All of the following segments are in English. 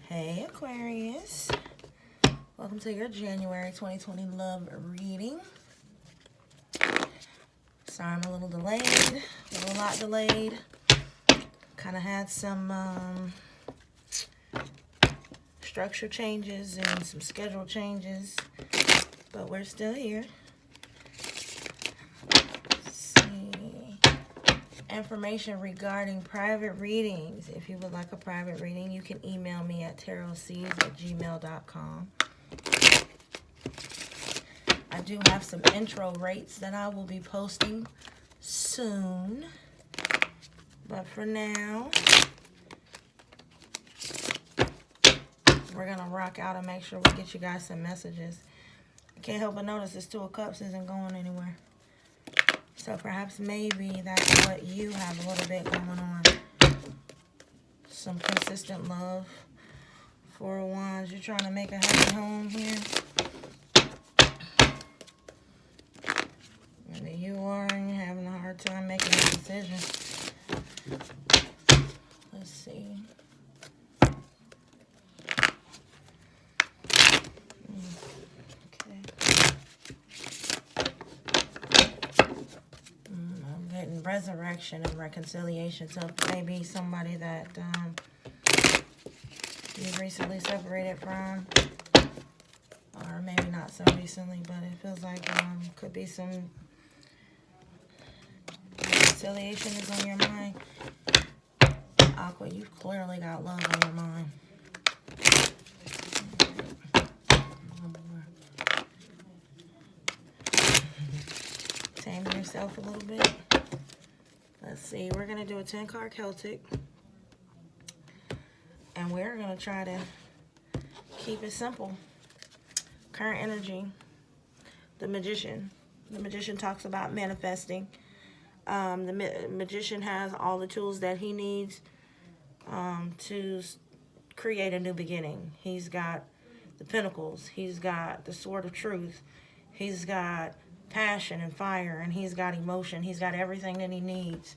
Hey Aquarius, welcome to your January 2020 love reading. Sorry I'm a little delayed, a lot delayed. Kind of had some structure changes and some schedule changes, but we're still here. Let's see. Information regarding private readings. If you would like a private reading, you can email me at tarotseeds@gmail.com. I do have some intro rates that I will be posting soon. But for now, we're going to rock out and make sure we get you guys some messages. I can't help but notice this Two of Cups isn't going anywhere. So perhaps maybe that's what you have a little bit going on. Some consistent love. Four of Wands, you're trying to make a happy home here. Maybe you are and you're having a hard time making a decision. Let's see. Resurrection and reconciliation. So maybe somebody that you recently separated from, or maybe not so recently, but it feels like could be some reconciliation is on your mind. Aqua, you've clearly got love on your mind. Tame yourself a little bit. Let's see, we're going to do a 10-card Celtic. And we're going to try to keep it simple. Current energy, the Magician. The Magician talks about manifesting. The Magician has all the tools that he needs to create a new beginning. He's got the Pentacles. He's got the Sword of Truth. He's got passion and fire, and he's got emotion. He's got everything that he needs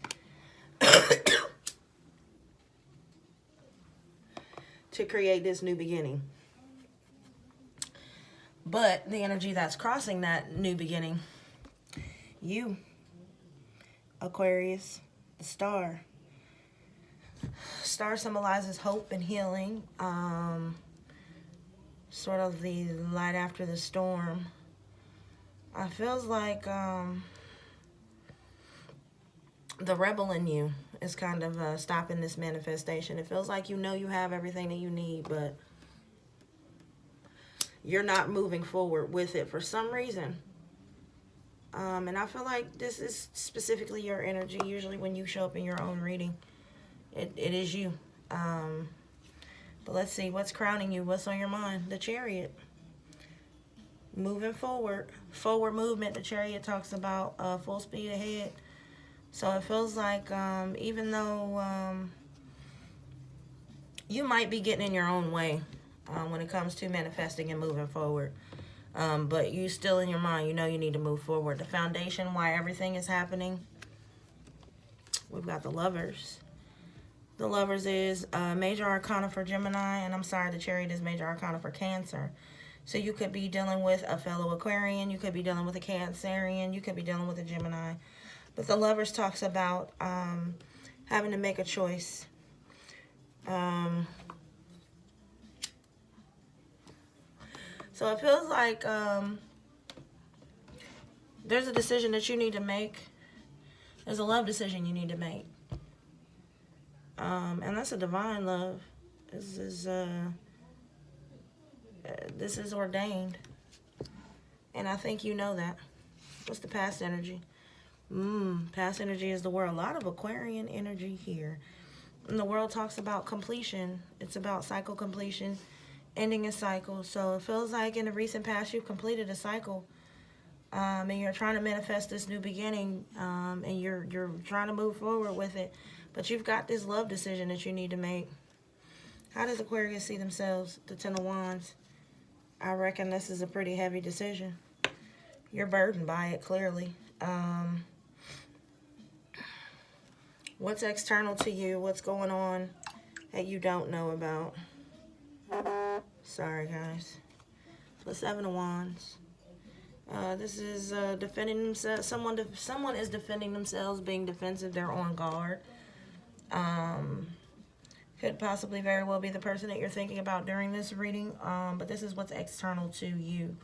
to create this new beginning. But the energy that's crossing that new beginning, you, Aquarius, the star. Star symbolizes hope and healing, sort of the light after the storm. It feels like the rebel in you is kind of stopping this manifestation. It feels like you know you have everything that you need, but you're not moving forward with it for some reason. And I feel like this is specifically your energy. Usually when you show up in your own reading, it is you. But let's see, what's crowning you? What's on your mind? The Chariot. Moving forward. Forward movement. The Chariot talks about full speed ahead. So it feels like even though you might be getting in your own way when it comes to manifesting and moving forward, but you still in your mind, you know you need to move forward. The foundation, why everything is happening. We've got the Lovers. The Lovers is major arcana for Gemini, and I'm sorry, the Chariot is major arcana for Cancer. So you could be dealing with a fellow Aquarian, you could be dealing with a Cancerian, you could be dealing with a Gemini. But the Lovers talks about having to make a choice. So it feels like there's a decision that you need to make. There's a love decision you need to make. And that's a divine love. This is ordained. And I think you know that. What's the past energy? Past energy is the world. A lot of Aquarian energy here. And the world talks about completion. It's about cycle completion, ending a cycle. So it feels like in the recent past you've completed a cycle. And you're trying to manifest this new beginning. And you're trying to move forward with it. But you've got this love decision that you need to make. How does Aquarius see themselves? The Ten of Wands. I reckon this is a pretty heavy decision. You're burdened by it, clearly. What's external to you? What's going on that you don't know about? Sorry, guys. The Seven of Wands. This is defending themselves. Someone is defending themselves, being defensive. They're on guard. Could possibly very well be the person that you're thinking about during this reading. But this is what's external to you.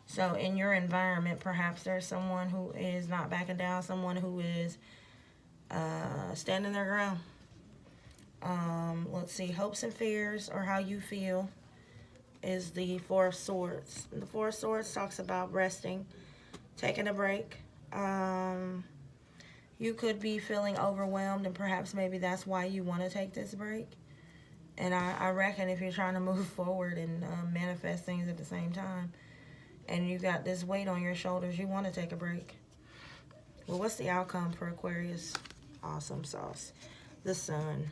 So in your environment, perhaps there's someone who is not backing down, someone who is standing their ground. Let's see, hopes and fears, or how you feel, is the Four of Swords. The Four of Swords talks about resting, taking a break. You could be feeling overwhelmed, and perhaps maybe that's why you want to take this break. And I reckon if you're trying to move forward and manifest things at the same time, and you got this weight on your shoulders, you want to take a break. Well, what's the outcome for Aquarius? Awesome sauce. The Sun.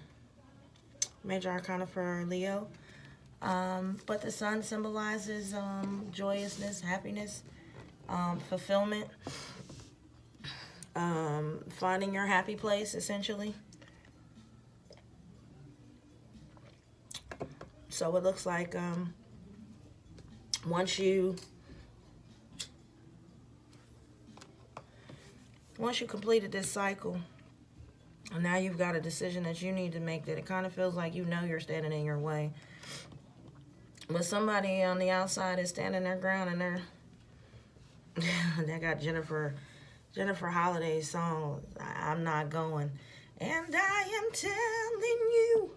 Major Arcana for Leo. But the Sun symbolizes joyousness, happiness, fulfillment, finding your happy place, essentially. So it looks like once you completed this cycle, and now you've got a decision that you need to make, that it kind of feels like you know you're standing in your way. But somebody on the outside is standing their ground, and they got Jennifer Holiday's song, I'm Not Going. And I am telling you,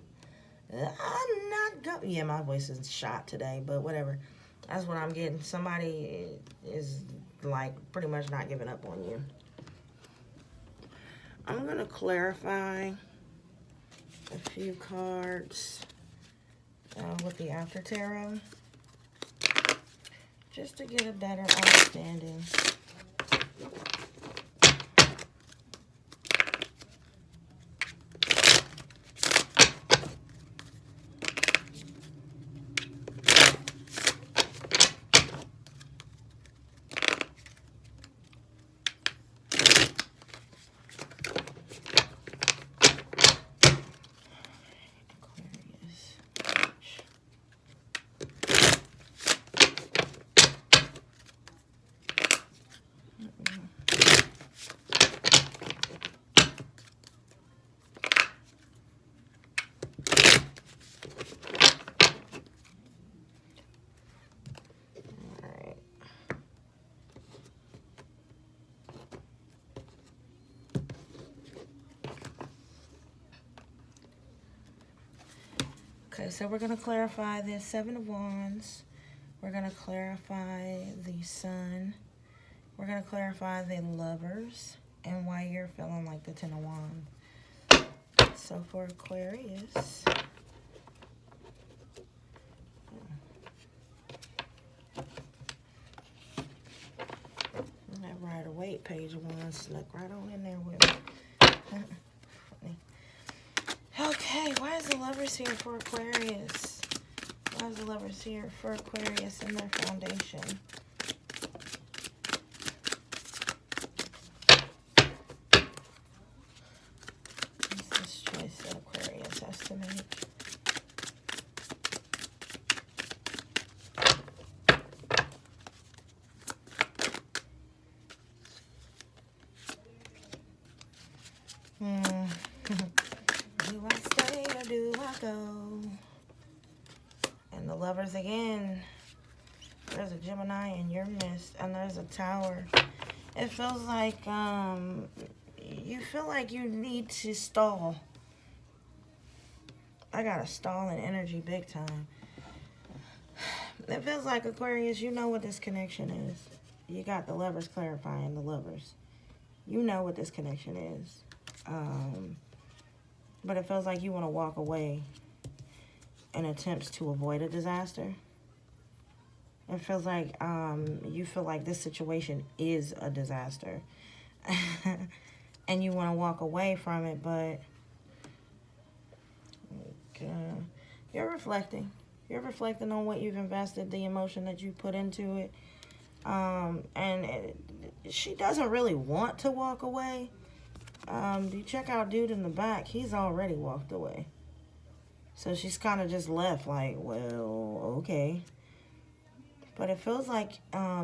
I'm not going. Yeah, my voice is shot today, but whatever. That's what I'm getting. Somebody is like pretty much not giving up on you. I'm going to clarify a few cards with the After Tarot, just to get a better understanding. Okay, so we're going to clarify the Seven of Wands. We're going to clarify the Sun. We're going to clarify the Lovers and why you're feeling like the Ten of Wands. So for Aquarius, that Rider-Waite page of Wands snuck right on in there with me. Okay, why is the Lovers here for Aquarius? Why is the Lovers here for Aquarius in their foundation? What's this choice that Aquarius has to make? Do I stay or do I go? And the Lovers again. There's a Gemini in your midst, and there's a Tower. It feels like you feel like you need to stall. I got a stalling energy big time. It feels like, Aquarius, you know what this connection is. You got the Lovers clarifying the Lovers. You know what this connection is. But it feels like you want to walk away in attempts to avoid a disaster. It feels like you feel like this situation is a disaster. And you want to walk away from it, but you're reflecting. You're reflecting on what you've invested, the emotion that you put into it. She doesn't really want to walk away. You check out dude in the back. He's already walked away. So she's kind of just left like, well, okay. But it feels like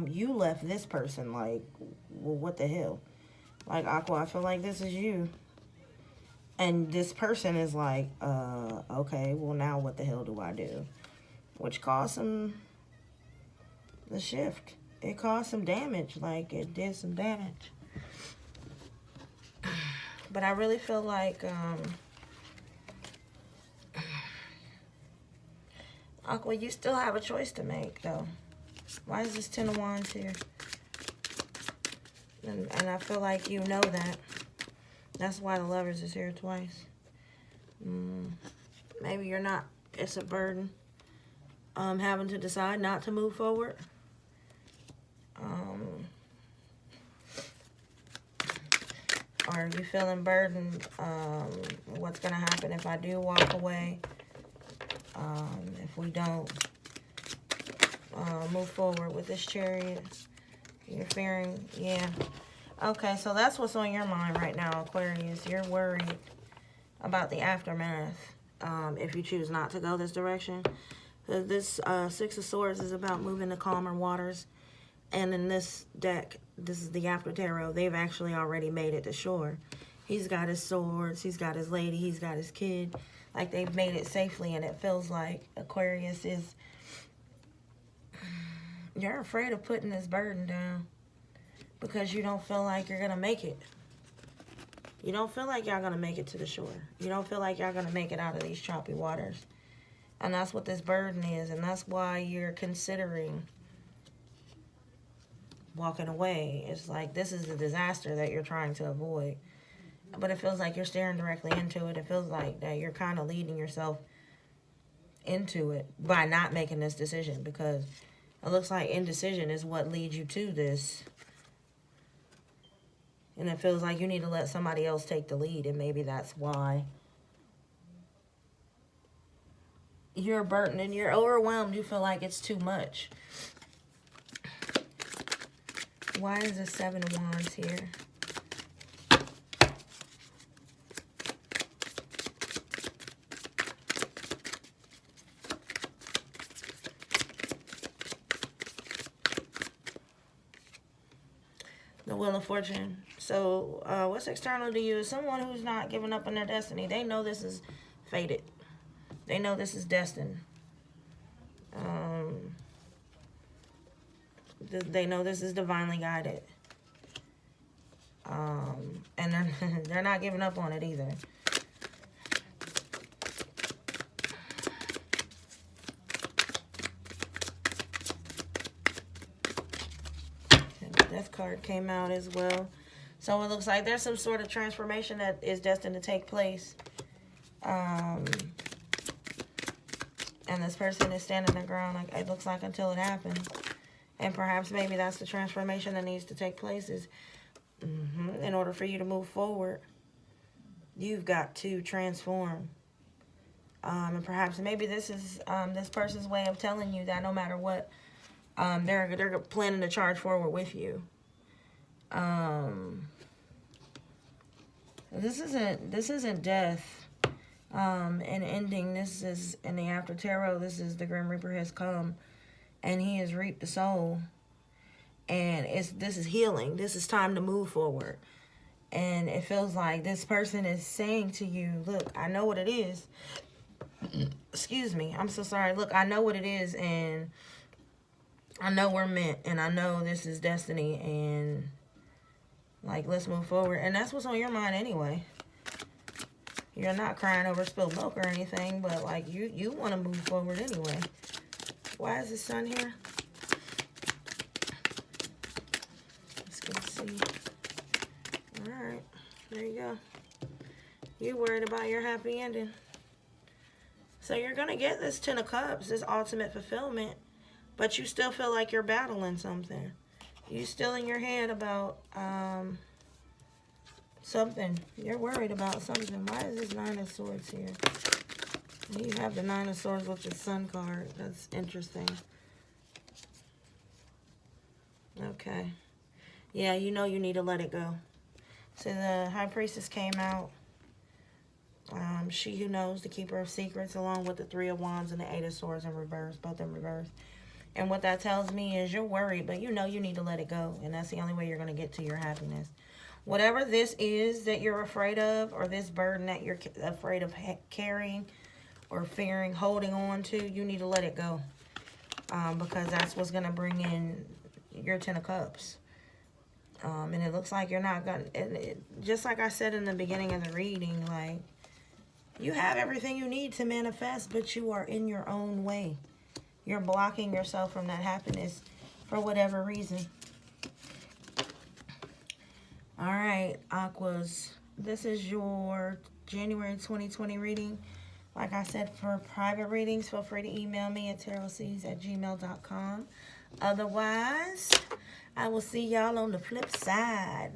you left this person like, well, what the hell? Like, Aqua, I feel like this is you. And this person is like, okay, well, now what the hell do I do? Which caused some, the shift. It caused some damage. Like, it did some damage. But I really feel like, Aqua, you still have a choice to make, though. Why is this 10 of Wands here? And I feel like you know that. That's why the Lovers is here twice. Maybe you're not. It's a burden. Having to decide not to move forward. Or are you feeling burdened? What's going to happen if I do walk away? If we don't move forward with this Chariot? You're fearing, yeah. Okay, so that's what's on your mind right now, Aquarius. You're worried about the aftermath if you choose not to go this direction. This Six of Swords is about moving to calmer waters. And in this deck, this is the After Tarot. They've actually already made it to shore. He's got his swords. He's got his lady. He's got his kid. Like, they've made it safely. And it feels like Aquarius is... You're afraid of putting this burden down. Because you don't feel like you're going to make it. You don't feel like y'all going to make it to the shore. You don't feel like y'all going to make it out of these choppy waters. And that's what this burden is. And that's why you're considering walking away. It's like this is a disaster that you're trying to avoid. But it feels like you're staring directly into it. It feels like that you're kind of leading yourself into it by not making this decision. Because it looks like indecision is what leads you to this. And it feels like you need to let somebody else take the lead. And maybe that's why you're burdened and you're overwhelmed. You feel like it's too much. Why is the Seven of Wands here? The Wheel of Fortune. So, what's external to you is someone who's not giving up on their destiny. They know this is fated. They know this is destined. They know this is divinely guided. And they're not giving up on it either. Death card came out as well. So it looks like there's some sort of transformation that is destined to take place. And this person is standing their ground, like it looks like, until it happens. And perhaps maybe that's the transformation that needs to take place is in order for you to move forward, you've got to transform. And perhaps maybe this is this person's way of telling you that no matter what, they're planning to charge forward with you. This isn't death. An ending. This is in the After Tarot. This is the Grim Reaper has come, and he has reaped the soul. And this is healing. This is time to move forward. And it feels like this person is saying to you, look, I know what it is. Excuse me. I'm so sorry. Look, I know what it is, and I know we're meant, and I know this is destiny, and like, let's move forward. And that's what's on your mind anyway. You're not crying over spilled milk or anything, but like you want to move forward anyway. Why is the Sun here? Let's get to see. All right, there you go. You're worried about your happy ending. So you're going to get this Ten of Cups, this ultimate fulfillment, but you still feel like you're battling something. You still in your head about something. You're worried about something. Why is this Nine of Swords here? You have the Nine of Swords with the Sun card. That's interesting. Okay. Yeah, you know you need to let it go. So the High Priestess came out. She who knows, the keeper of secrets, along with the Three of Wands and the Eight of Swords in reverse, both in reverse. And what that tells me is you're worried, but you know you need to let it go. And that's the only way you're going to get to your happiness. Whatever this is that you're afraid of, or this burden that you're afraid of carrying or fearing, holding on to, you need to let it go. Because that's what's going to bring in your Ten of Cups. And it looks like you're not going to, just like I said in the beginning of the reading, like, you have everything you need to manifest, but you are in your own way. You're blocking yourself from that happiness for whatever reason. All right, Aquas. This is your January 2020 reading. Like I said, for private readings, feel free to email me at tarotseeds@gmail.com. Otherwise, I will see y'all on the flip side.